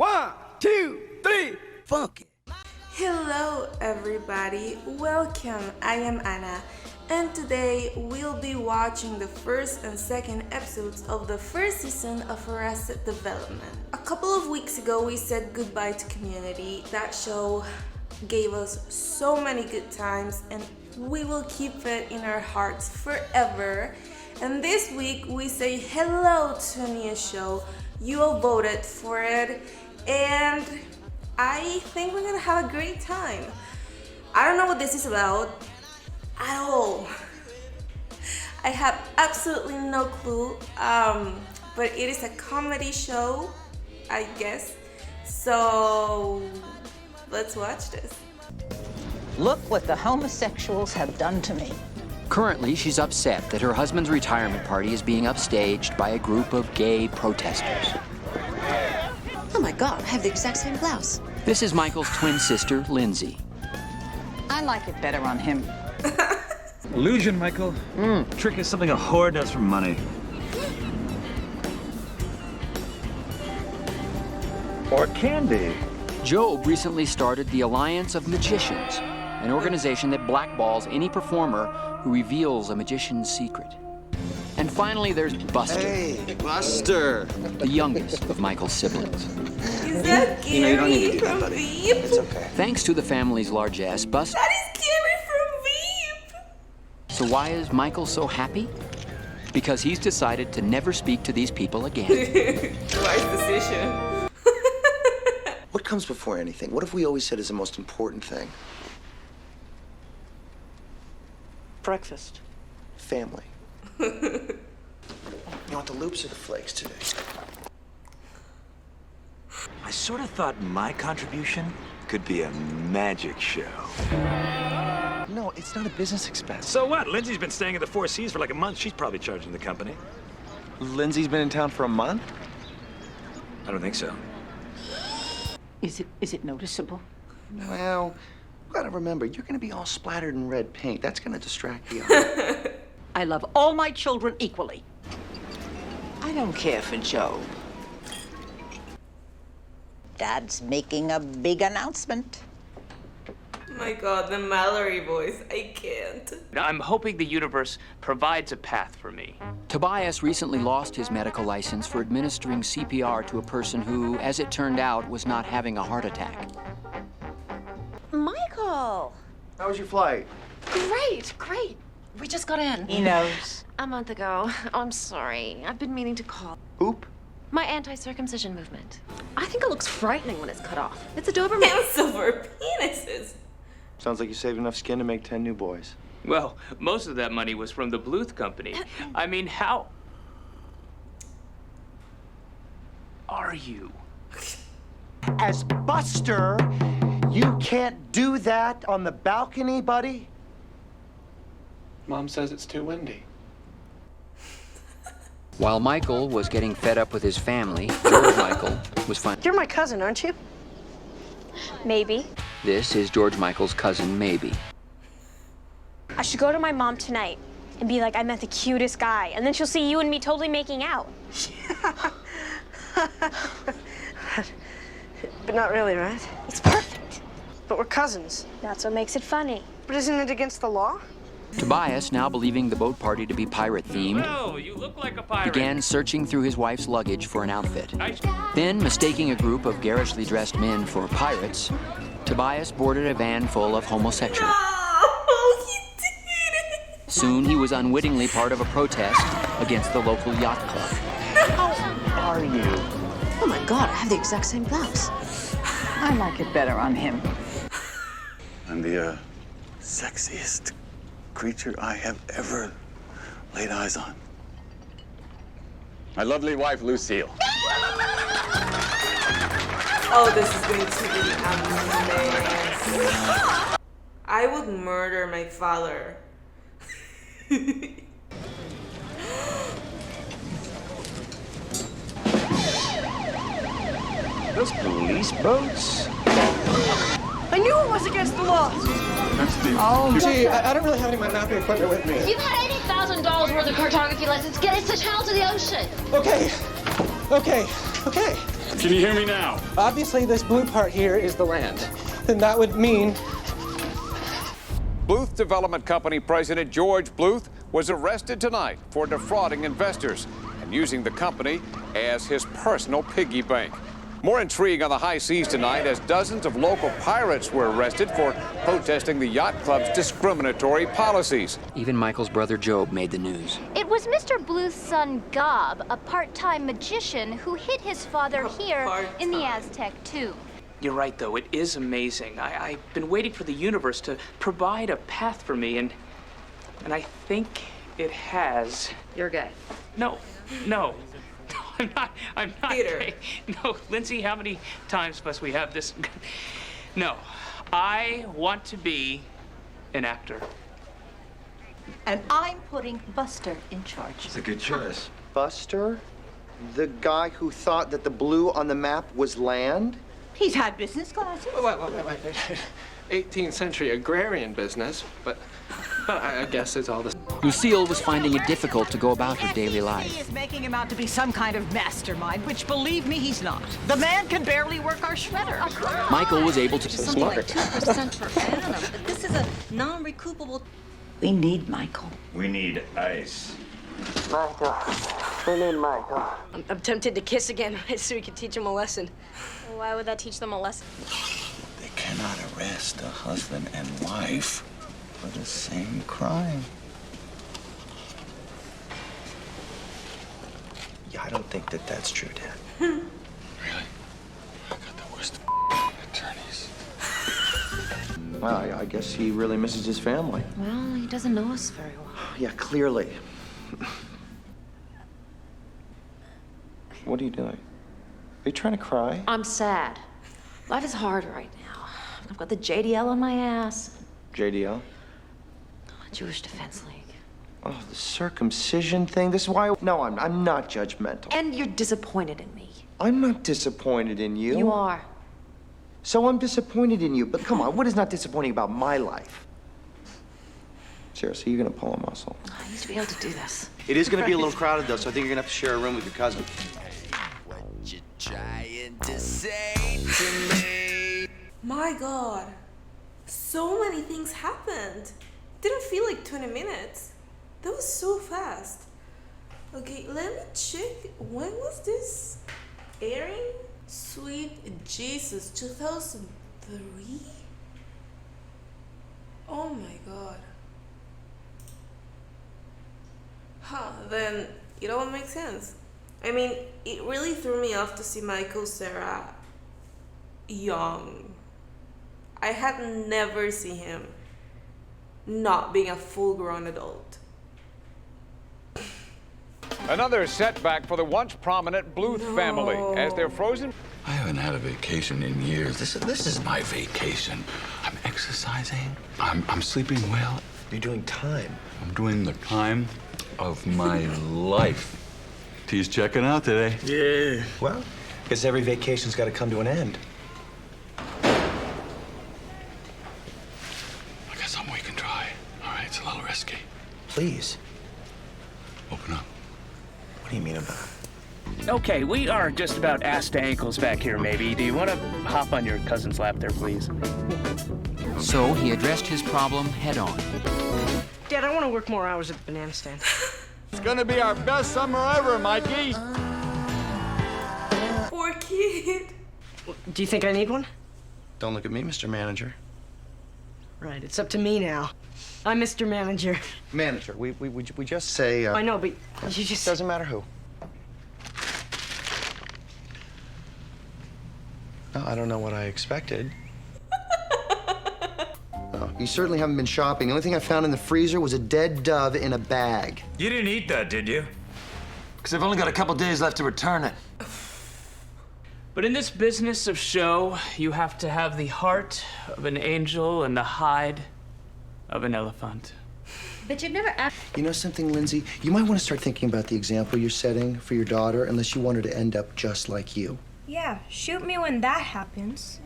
1, 2, 3, funk it. Hello everybody, welcome. I am Anna and today we'll be watching the first and second episodes of the first season of Arrested Development. A couple of weeks ago we said goodbye to Community. That show gave us so many good times and we will keep it in our hearts forever. And this week we say hello to a new show. You all voted for it and I think we're gonna have a great time. I don't know what this is about at all. I have absolutely no clue, but it is a comedy show, I guess. So let's watch this. Look what the homosexuals have done to me. Currently, she's upset that her husband's retirement party is being upstaged by a group of gay protesters. Oh my God, I have the exact same blouse. This is Michael's twin sister, Lindsay. I like it better on him. Illusion, Michael. Trick is something a whore does for money. Or can be. Job recently started the Alliance of Magicians, an organization that blackballs any performer who reveals a magician's secret. And finally, there's Buster. Hey, Buster. The youngest of Michael's siblings. Is that Gary you don't need to do that, from buddy. Veep? It's okay. Thanks to the family's largesse, Buster. That is Gary from Veep! So why is Michael so happy? Because he's decided to never speak to these people again. Wise decision. What comes before anything? What have we always said is the most important thing? Breakfast. Family. You want the loops or the flakes today? I sort of thought my contribution could be a magic show. No, it's not a business expense. So what? Lindsay's been staying at the Four Seas for like a month. She's probably charging the company. Lindsay's been in town for a month? I don't think so. Is it noticeable? Well, you gotta remember, you're gonna be all splattered in red paint. That's gonna distract the eye. I love all my children equally. I don't care for Joe. Dad's making a big announcement. My God, the Mallory voice, I can't. I'm hoping the universe provides a path for me. Tobias recently lost his medical license for administering CPR to a person who, as it turned out, was not having a heart attack. Michael! How was your flight? Great. We just got in. He knows. A month ago. Oh, I'm sorry. I've been meaning to call. Oop. My anti-circumcision movement. I think it looks frightening when it's cut off. It's a Doberman. Cancel for penises. Sounds like you saved enough skin to make 10 new boys. Well, most of that money was from the Bluth company. I mean, how are you? As Buster, you can't do that on the balcony, buddy. Mom says it's too windy. While Michael was getting fed up with his family, George Michael was finding... You're my cousin, aren't you? Maybe. This is George Michael's cousin, Maybe. I should go to my mom tonight and be like, I met the cutest guy. And then she'll see you and me totally making out. But not really, right? It's perfect. But we're cousins. That's what makes it funny. But isn't it against the law? Tobias, now believing the boat party to be pirate-themed, Oh, you look like a pirate. began searching through his wife's luggage for an outfit. Then, mistaking a group of garishly dressed men for pirates, Tobias boarded a van full of homosexuals. Oh, he did it. Soon, he was unwittingly part of a protest against the local yacht club. How are you? Oh my God, I have the exact same blouse. I like it better on him. I'm the sexiest creature I have ever laid eyes on. My lovely wife, Lucille. Oh, this is going to be amazing. I would murder my father. Those police boats? I knew it was against the law. Oh, gee, I don't really have any of my mapping equipment with me. You've had $80,000 worth of cartography lessons. Get us to Channel to the Ocean. Okay. Can you hear me now? Obviously, this blue part here is the land. Then that would mean... Bluth Development Company President George Bluth was arrested tonight for defrauding investors and using the company as his personal piggy bank. More intrigue on the high seas tonight as dozens of local pirates were arrested for protesting the yacht club's discriminatory policies. Even Michael's brother Job made the news. It was Mr. Bluth's son, Gob, a part-time magician, who hit his father here in the Aztec tomb. You're right, though. It is amazing. I've been waiting for the universe to provide a path for me, and I think it has. You're gay. No. I'm not gay. No, Lindsay, how many times must we have this? No, I want to be an actor. And I'm putting Buster in charge. It's a good choice. Buster? The guy who thought that the blue on the map was land? He's had business classes. Wait. 18th century agrarian business, but I guess it's all the... Lucille was finding it difficult to go about her daily life. He is making him out to be some kind of mastermind, which, believe me, he's not. The man can barely work our shredder. Michael was able to... Something like 2% per annum. But this is a non-recoupable... We need Michael. We need ice. Michael. We need Michael. I'm tempted to kiss again so we can teach him a lesson. Why would that teach them a lesson? They cannot arrest a husband and wife for the same crime. Yeah, I don't think that that's true, Dad. Really? I got the worst attorneys. Well, I guess he really misses his family. Well, he doesn't know us very well. Yeah, clearly. What are you doing? Are you trying to cry? I'm sad. Life is hard right now. I've got the JDL on my ass. JDL? Jewish Defense League. Oh, the circumcision thing. This is why... No, I'm not judgmental. And you're disappointed in me. I'm not disappointed in you. You are. So I'm disappointed in you. But come on, what is not disappointing about my life? Seriously, you're gonna pull a muscle. I used to be able to do this. It is going to be a little crowded, though, so I think you're going to have to share a room with your cousin. What you trying to say to me? My God, so many things happened. Didn't feel like 20 minutes. That was so fast. Okay, let me check. When was this airing? Sweet Jesus, 2003? Oh my God. Then it all makes sense. I mean, it really threw me off to see Michael Cera young. I had never seen him not being a full-grown adult. Another setback for the once prominent Bluth family as they're frozen. I haven't had a vacation in years. This is my vacation. I'm exercising. I'm sleeping well. You're doing time. I'm doing the time of my life. T's checking out today. Yeah. Well, guess every vacation's got to come to an end. I got something we can try. All right, it's a little risky. Please. Open up. What do you mean about it? Okay, we are just about ass to ankles back here, maybe. Do you want to hop on your cousin's lap there, please? So he addressed his problem head-on. Dad, I want to work more hours at the banana stand. It's gonna be our best summer ever, Mikey. Poor kid. Do you think I need one? Don't look at me, Mr. Manager. Right, it's up to me now. I'm Mr. Manager. Manager, we just say... I know, but you just... Doesn't matter who. No, I don't know what I expected. No, you certainly haven't been shopping. The only thing I found in the freezer was a dead dove in a bag. You didn't eat that, did you? Because I've only got a couple days left to return it. But in this business of show, you have to have the heart of an angel and the hide of an elephant. But you've never asked... You know something, Lindsay? You might want to start thinking about the example you're setting for your daughter, unless you want her to end up just like you. Yeah, shoot me when that happens.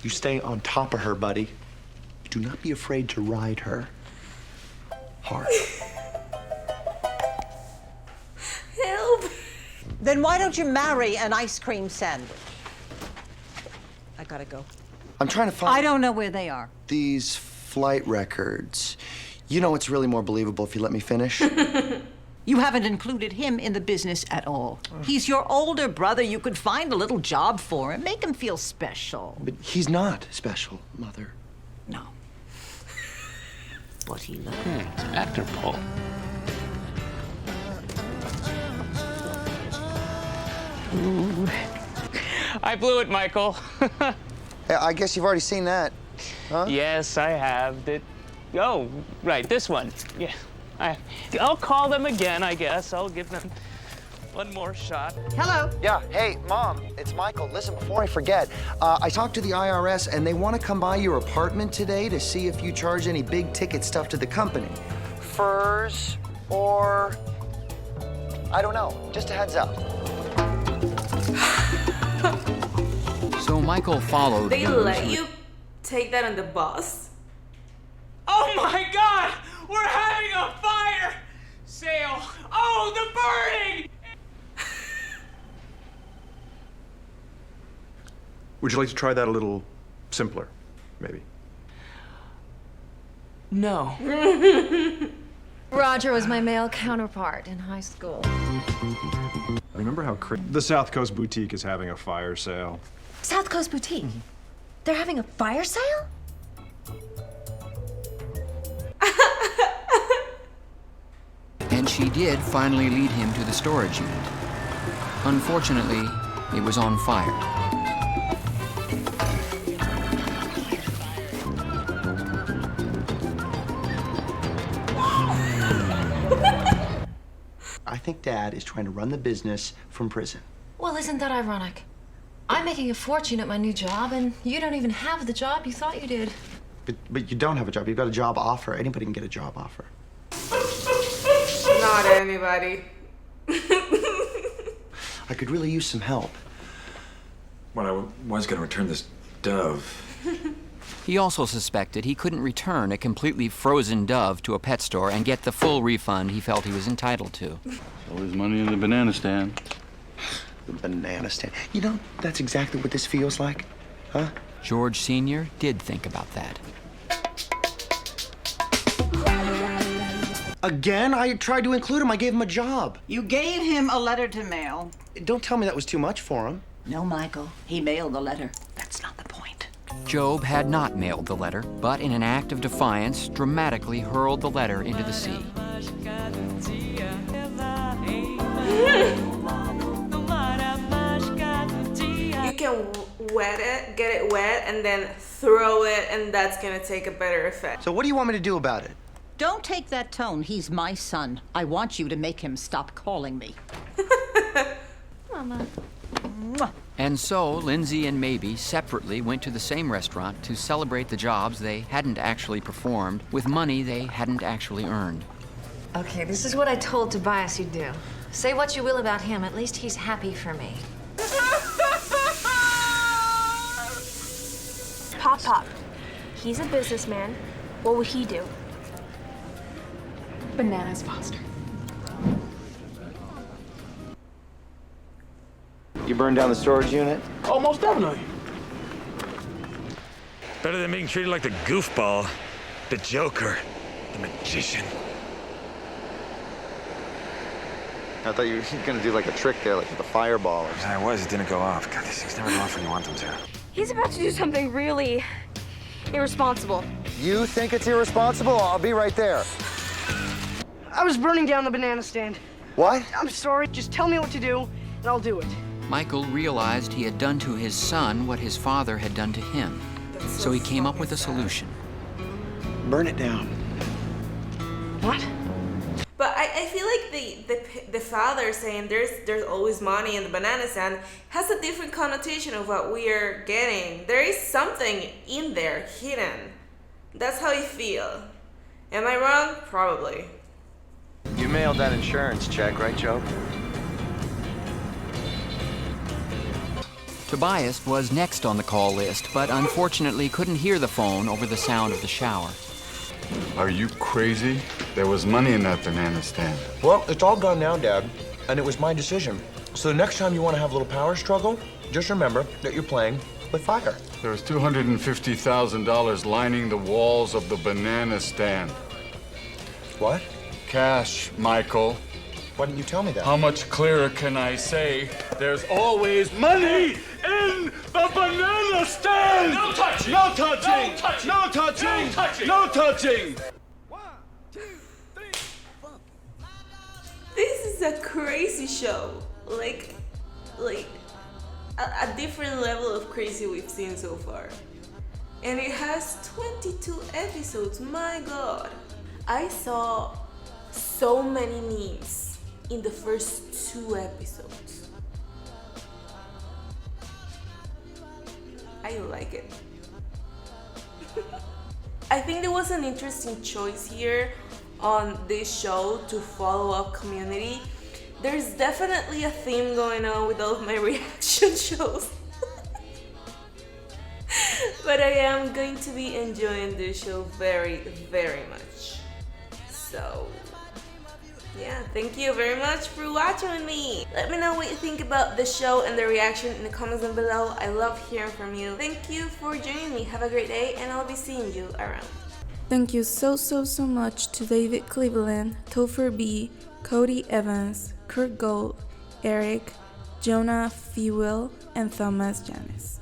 You stay on top of her, buddy. Do not be afraid to ride her hard. Help. Then why don't you marry an ice cream sandwich? I gotta go. I'm trying to find... I don't know where they are. These flight records. You know it's really more believable if you let me finish? You haven't included him in the business at all. He's your older brother. You could find a little job for him. Make him feel special. But he's not special, Mother. No. But he loves. Hey, it's Actor Paul. Ooh. I blew it, Michael. I guess you've already seen that, huh? Yes, I have. Oh, right, this one. Yeah. I'll call them again, I guess. I'll give them one more shot. Hello. Yeah, hey, Mom, it's Michael. Listen, before I forget, I talked to the IRS, and they want to come by your apartment today to see if you charge any big-ticket stuff to the company. Furs, or... I don't know. Just a heads up. So Michael followed. They let you take that on the bus? Oh my God! We're having a fire sale! Oh, the burning! Would you like to try that a little simpler, maybe? No. Roger was my male counterpart in high school. Remember how the South Coast Boutique is having a fire sale? South Coast Boutique? They're having a fire sale? And she did finally lead him to the storage unit. Unfortunately, it was on fire. I think Dad is trying to run the business from prison. Well, isn't that ironic? I'm making a fortune at my new job, and you don't even have the job you thought you did. But you don't have a job. You've got a job offer. Anybody can get a job offer. Not anybody. I could really use some help. Well, I was going to return this dove. He also suspected he couldn't return a completely frozen dove to a pet store and get the full refund he felt he was entitled to. Always money in the banana stand. The banana stand. You know, that's exactly what this feels like, huh? George Sr. did think about that. Again? I tried to include him. I gave him a job. You gave him a letter to mail. Don't tell me that was too much for him. No, Michael. He mailed the letter. That's not the point. Job had not mailed the letter, but in an act of defiance, dramatically hurled the letter into the sea. You can wet it, get it wet, and then throw it, and that's gonna take a better effect. So what do you want me to do about it? Don't take that tone. He's my son. I want you to make him stop calling me. Mama. And so, Lindsay and Maybe separately went to the same restaurant to celebrate the jobs they hadn't actually performed with money they hadn't actually earned. Okay, this is what I told Tobias you'd do. Say what you will about him, at least he's happy for me. Pop. He's a businessman. What would he do? Bananas Foster. You burned down the storage unit? Oh, most definitely. Better than being treated like the goofball, the Joker, the magician. I thought you were gonna do like a trick there, like with a fireball or something. I was, it didn't go off. God, these things never go off when you want them to. He's about to do something really irresponsible. You think it's irresponsible? I'll be right there. I was burning down the banana stand. What? I'm sorry. Just tell me what to do, and I'll do it. Michael realized he had done to his son what his father had done to him. So he came up with a solution. Burn it down. What? But I feel like the father saying there's always money in the banana stand has a different connotation of what we are getting. There is something in there hidden. That's how you feel. Am I wrong? Probably. You mailed that insurance check, right, Joe? Tobias was next on the call list, but unfortunately couldn't hear the phone over the sound of the shower. Are you crazy? There was money in that banana stand. Well, it's all gone now, Dad. And it was my decision. So the next time you want to have a little power struggle, just remember that you're playing with fire. There's $250,000 lining the walls of the banana stand. What? Cash, Michael. Why didn't you tell me that? How much clearer can I say? There's always money in the banana stand! No touching! No touching! No touching! No touching! No touching! No touching! This is a crazy show. Like a different level of crazy we've seen so far. And it has 22 episodes, my god. I saw so many memes in the first 2 episodes. I like it. I think there was an interesting choice here on this show to follow up Community. There's definitely a theme going on with all of my reaction shows. But I am going to be enjoying this show very, very much. So, yeah, thank you very much for watching with me. Let me know what you think about the show and the reaction in the comments down below. I love hearing from you. Thank you for joining me. Have a great day, and I'll be seeing you around. Thank you so much to David Cleveland, Topher B, Cody Evans, Kurt Gold, Eric, Jonah Fewell, and Thomas Janis.